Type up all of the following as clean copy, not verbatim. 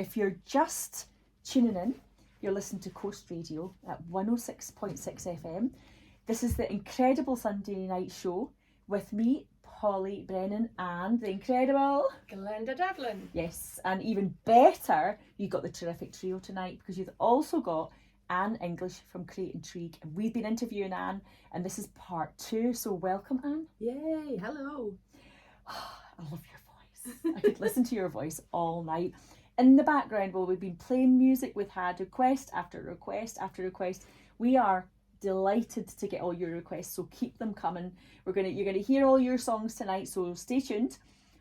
If you're just tuning in, you're listening to Koast Radio at 106.6 FM. This is the incredible Sunday night show with me, Polly Brennan, and the incredible Glenda Devlin. Yes, and even better, you got the terrific trio tonight because you've also got Anne English from Create Intrigue. And we've been interviewing Anne, and this is part 2. So welcome, Anne. Yay, hello. I love your voice. I could listen to your voice all night. In the background, while we've been playing music, we've had request after request after request. We are delighted to get all your requests, so keep them coming. You're gonna hear all your songs tonight, so stay tuned.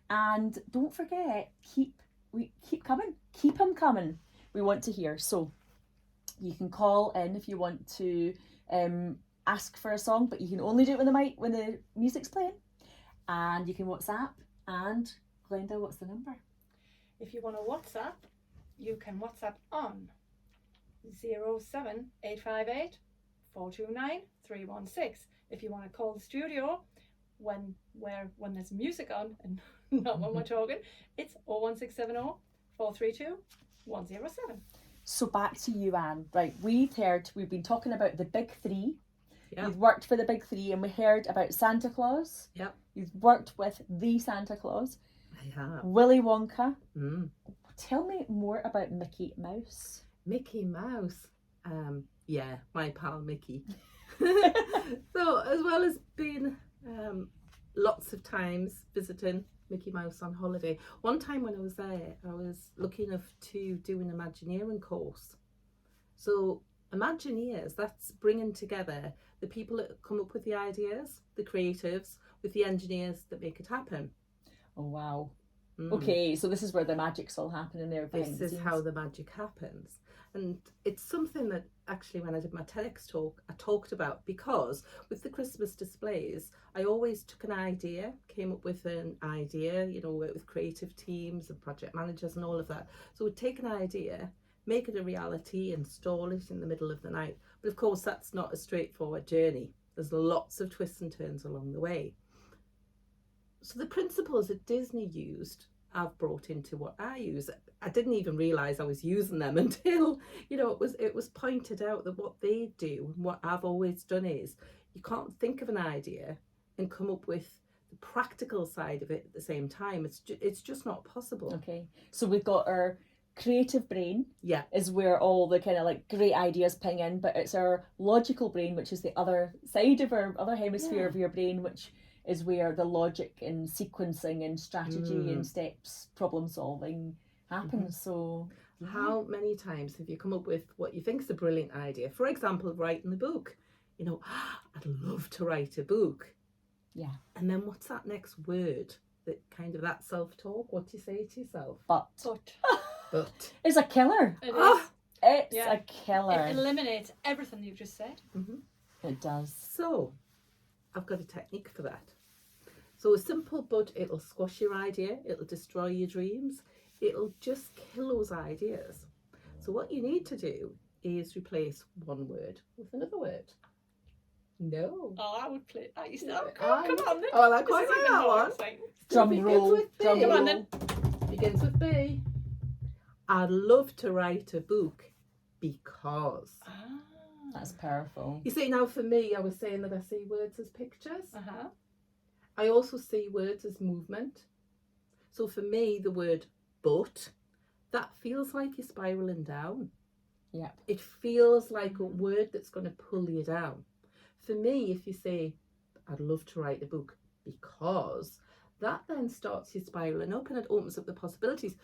And don't forget, keep coming. Keep them coming. We want to hear. So you can call in if you want to ask for a song, but you can only do it when the music's playing. And you can WhatsApp. And Glenda, what's the number? If you want to WhatsApp, you can WhatsApp on 07858 429 316. If you want to call the studio when there's music on and not when we're talking, it's 01670 432 107. So back to you, Anne. Right, we've been talking about the big 3. Yep. You've worked for the big 3, and we heard about Santa Claus. Yep. You've worked with the Santa Claus. I have. Willy Wonka. Mm. Tell me more about Mickey Mouse. Mickey Mouse. Yeah, my pal Mickey. So as well as being lots of times visiting Mickey Mouse on holiday, one time when I was there, I was lucky enough to do an Imagineering course. So Imagineers, that's bringing together the people that come up with the ideas, the creatives, with the engineers that make it happen. Oh, wow. Mm. Okay, so this is where the magic's all happening there. This is how the magic happens. And it's something that actually when I did my TEDx talk, I talked about, because with the Christmas displays, I always took an idea, came up with an idea, work with creative teams and project managers and all of that. So we'd take an idea, make it a reality, install it in the middle of the night. But of course, that's not a straightforward journey. There's lots of twists and turns along the way. So the principles that Disney used, I've brought into what I use. I didn't even realise I was using them until, it was pointed out that what they do, and what I've always done is, you can't think of an idea and come up with the practical side of it at the same time. It's just not possible. Okay, so we've got our creative brain. Yeah, is where all the kind of like great ideas ping in, but it's our logical brain, which is the other side of our other hemisphere of your brain, which is where the logic and sequencing and strategy and steps, problem solving happens. So how many times have you come up with what you think is a brilliant idea? For example, writing the book. I'd love to write a book. Yeah. And then what's that next word? That self-talk? What do you say to yourself? But. But. It's a killer. It is. It's a killer. It eliminates everything you've just said. Mm-hmm. It does. So, I've got a technique for that. So a simple but it'll squash your idea, it'll destroy your dreams, it'll just kill those ideas. So what you need to do is replace one word with another word. No. Oh, I would play that. Come on then. Oh, I quite like that one. Drum roll. Come on then. Begins with B. I'd love to write a book because. That's powerful. You see, now for me, I was saying that I see words as pictures. Uh-huh. I also see words as movement. So for me, the word but, that feels like you're spiralling down. Yeah. It feels like a word that's going to pull you down. For me, if you say, I'd love to write a book because, that then starts you spiraling up and it opens up the possibilities.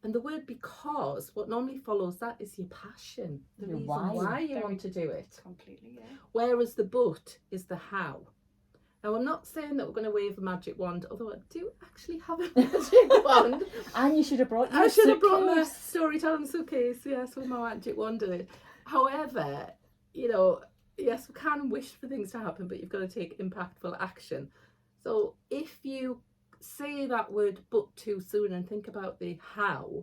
And the word because, what normally follows that is your passion, the reason why you want to do it. Completely, yeah. Whereas the but is the how. Now, I'm not saying that we're going to wave a magic wand, although I do actually have a magic wand. And you should have brought your I should have brought my suitcase. storytelling suitcase, yes, with my magic wand in it. However, yes, we can wish for things to happen, but you've got to take impactful action. So if you say that word but too soon and think about the how,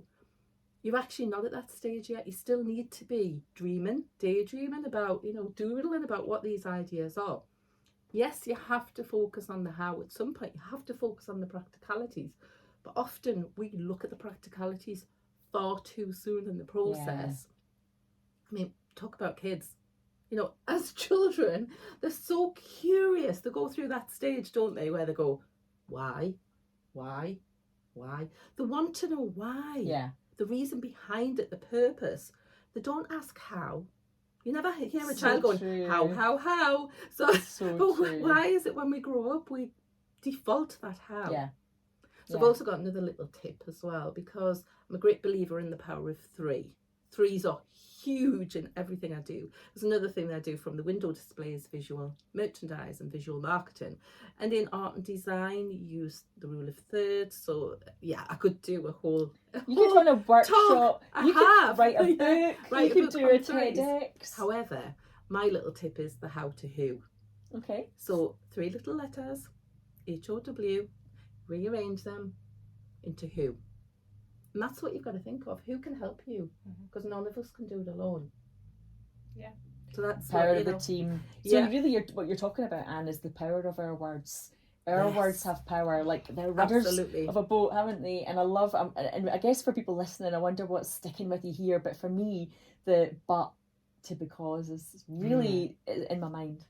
you're actually not at that stage yet. You still need to be daydreaming about, doodling about what these ideas are. Yes, you have to focus on the how at some point. You have to focus on the practicalities. But often we look at the practicalities far too soon in the process. I mean, talk about kids. You know, as children, they're so curious. They go through that stage, don't they, where they go, why? They want to know why. Yeah. The reason behind it, the purpose. They don't ask how. You never hear a So child going, true. how? So, So but true. why is it when we grow up, we default to that how? Yeah. So I've also got another little tip as well, because I'm a great believer in the power of three. Threes are huge in everything I do. There's another thing that I do from the window displays, visual merchandise and visual marketing. And in art and design, you use the rule of thirds. So yeah, I could do a whole You could run a workshop. I You could have. write a Yeah. book. Write You a could book do a on threes. TEDx. However, my little tip is the how to who. Okay. So 3 little letters, HOW, rearrange them into who. And that's what you've got to think of. Who can help you? Because none of us can do it alone. Yeah. So that's Power what, of the team. So really, what you're talking about, Anne, is the power of our words. Our words have power, like they're rudders of a boat, haven't they? And I love, and I guess for people listening, I wonder what's sticking with you here. But for me, the but to because is really in my mind.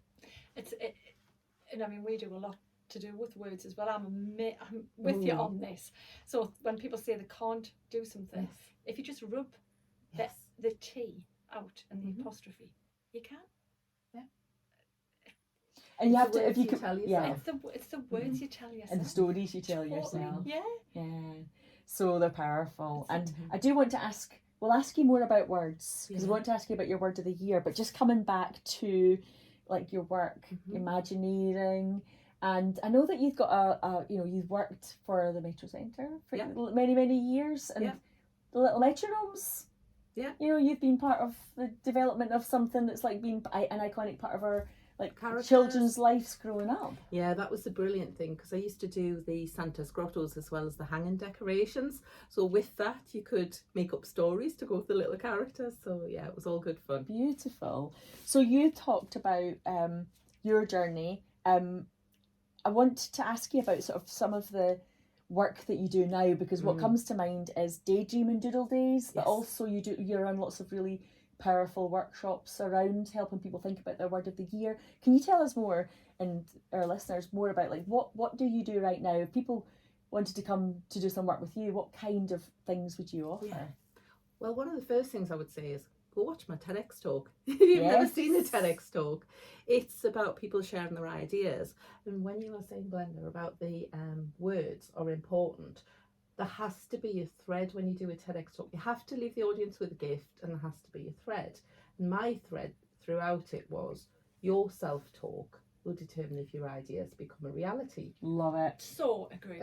And I mean, we do a lot to do with words as well. I'm with you on this. So when people say they can't do something, if you just rub the T out and the apostrophe, you can. And you have to, if you could tell yourself. It's the words you tell yourself. And the stories you tell yourself. Yeah. So they're powerful. And I do want to ask, we'll ask you more about words, because we want to ask you about your word of the year, but just coming back to like your work, Imagineering. And I know that you've got you've worked for the Metro Centre for many years, and the little Metro Knomes. Yeah. You know, you've been part of the development of something that's like been an iconic part of our children's lives growing up. Yeah, that was the brilliant thing, because I used to do the Santa's grottos as well as the hanging decorations. So with that, you could make up stories to go with the little characters. So yeah, it was all good fun. Beautiful. So you talked about your journey. I want to ask you about sort of some of the work that you do now, because what comes to mind is daydream and doodle days, but also you're on lots of really powerful workshops around helping people think about their word of the year. Can you tell us more, and our listeners more about like what do you do right now? If people wanted to come to do some work with you, what kind of things would you offer? Well, one of the first things I would say is go watch my TEDx talk. If you've never seen a TEDx talk, it's about people sharing their ideas. And when you were saying, Glenda, about the words are important, there has to be a thread when you do a TEDx talk. You have to leave the audience with a gift, and there has to be a thread. And my thread throughout it was your self-talk will determine if your ideas become a reality. Love it. So agree.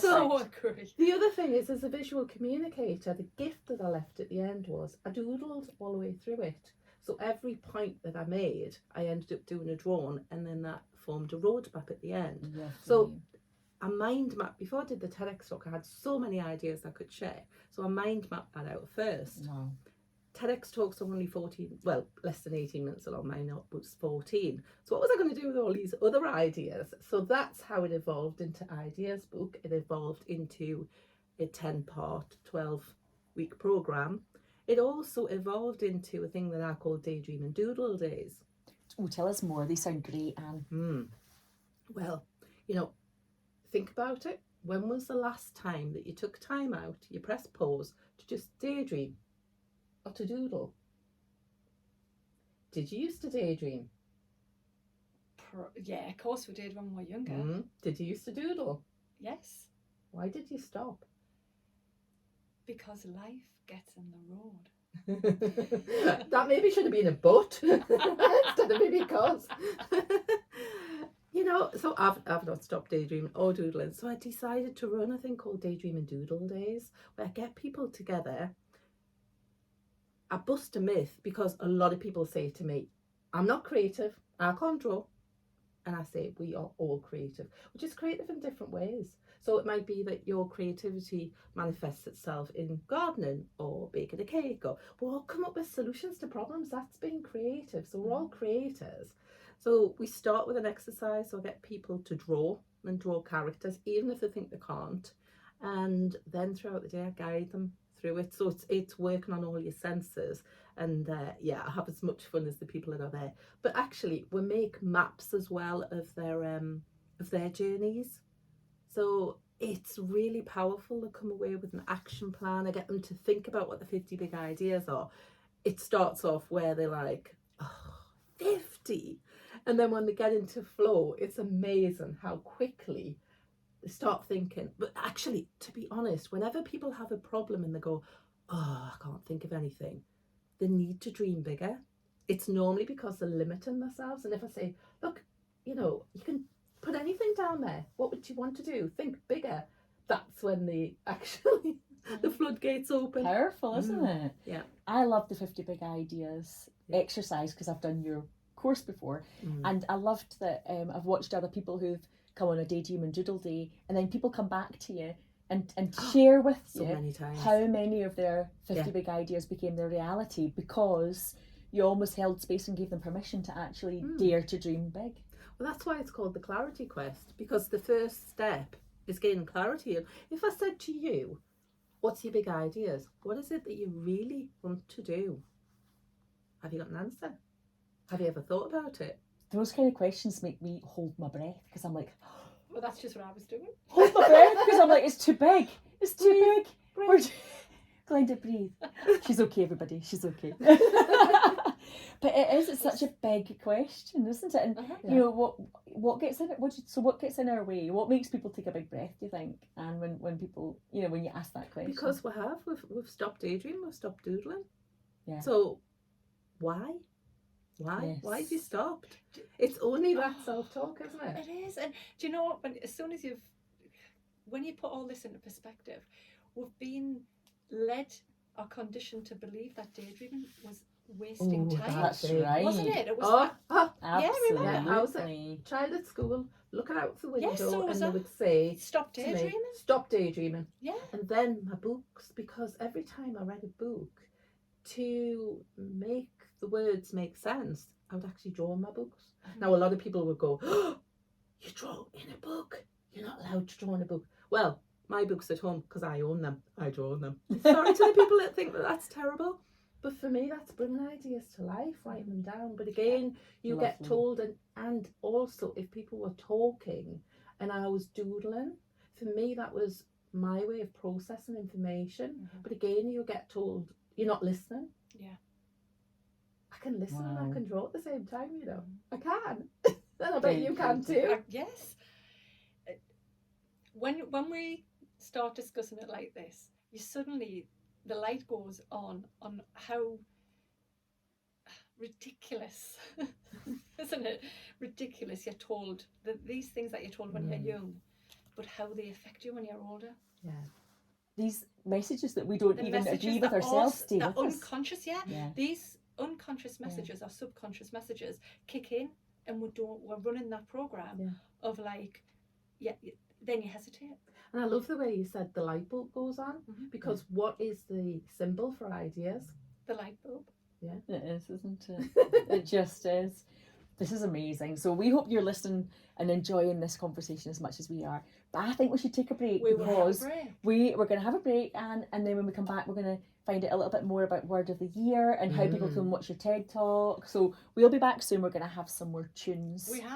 So agree. The other thing is, as a visual communicator, the gift that I left at the end was I doodled all the way through it. So every point that I made, I ended up doing a drawing, and then that formed a roadmap at the end. So I mind mapped, before I did the TEDx talk, I had so many ideas I could share. So I mind mapped that out first. Wow. TEDx talks are only less than 18 minutes long. Mine was 14. So what was I going to do with all these other ideas? So that's how it evolved into IdeasBook. It evolved into a 10-part, 12-week program. It also evolved into a thing that I call Daydream and Doodle Days. Oh, tell us more. They sound great, Anne. Well, think about it. When was the last time that you took time out, you pressed pause to just daydream or to doodle? Did you used to daydream? Yeah, of course we did when we were younger. Did you used to doodle? Yes. Why did you stop? Because life gets in the road. That maybe should have been a but instead of maybe because. So I've not stopped daydreaming or doodling. So I decided to run a thing called Daydream and Doodle Days, where I get people together. I bust a myth, because a lot of people say to me, I'm not creative, I can't draw. And I say, we are all creative, which is creative in different ways. So it might be that your creativity manifests itself in gardening or baking a cake, or we'll all come up with solutions to problems. That's being creative. So we're all creators. So we start with an exercise, so I get people to draw characters, even if they think they can't. And then throughout the day, I guide them through it. So it's working on all your senses, and I have as much fun as the people that are there. But actually, we make maps as well of their journeys. So it's really powerful to come away with an action plan. I get them to think about what the 50 big ideas are. It starts off where they're like, oh, 50. And then when they get into flow, it's amazing how quickly they start thinking. But actually, to be honest, whenever people have a problem and they go, oh, I can't think of anything, they need to dream bigger. It's normally because they're limiting themselves. And if I say, look, you can put anything down there. What would you want to do? Think bigger. That's when the floodgates open. Powerful, isn't it? Yeah. I love the 50 big ideas exercise because I've done your course before, and I loved that. I've watched other people who've come on a daydream and doodle day, and then people come back to you and share with so you many times how many of their 50 big ideas became their reality because you almost held space and gave them permission to actually dare to dream big. Well, that's why it's called the clarity quest, because the first step is gaining clarity. If I said to you, what's your big ideas? What is it that you really want to do? Have you got an answer? Have you ever thought about it? Those kind of questions make me hold my breath because I'm like, well, that's just what I was doing. Hold my breath because I'm like, it's too big. It's too big. Glenda, breathe. She's okay, everybody. She's okay. But it's such a big question, isn't it? And what gets in it? What gets in our way? What makes people take a big breath, do you think? And when people, when you ask that question, because we've stopped daydreaming, we've stopped doodling. Yeah. So why? Yes. Why have you stopped? It's only that self-talk, isn't it? It is. And do you know what? When you put all this into perspective, we've been led or conditioned to believe that daydreaming was wasting time. That's right. Wasn't it? It was absolutely. remember? I was a child at school looking out the window, so and they would say, stop daydreaming. Stop daydreaming. Yeah. And then my books, because every time I read a book, to make the words make sense, I would actually draw in my books. Now, a lot of people would go, oh, you draw in a book? You're not allowed to draw in a book. Well, my books at home, because I own them, I draw on them. Sorry to the people that think that that's terrible. But for me, that's bringing ideas to life, writing them down. But again, you get told, and also if people were talking and I was doodling, for me, that was my way of processing information. But again, you get told, you're not listening. Yeah. I can listen and I can draw at the same time, I can. And I bet you can too. Yes. When we start discussing it like this, the light goes on how ridiculous, isn't it? Ridiculous you're told, that these things that you're told when you're young, but how they affect you when you're older. Yeah. These messages that we don't even agree with ourselves stay with us. Unconscious, These unconscious messages or subconscious messages kick in, and we're running that program of like, then you hesitate. And I love the way you said the light bulb goes on, because what is the symbol for ideas? The light bulb. Yeah, it is, isn't it? It just is. This is amazing. So we hope you're listening and enjoying this conversation as much as we are. But I think we should take a break because we're going to have a break, and then when we come back, we're going to find out a little bit more about Word of the Year and how people can watch your TED Talk. So we'll be back soon. We're going to have some more tunes. We have.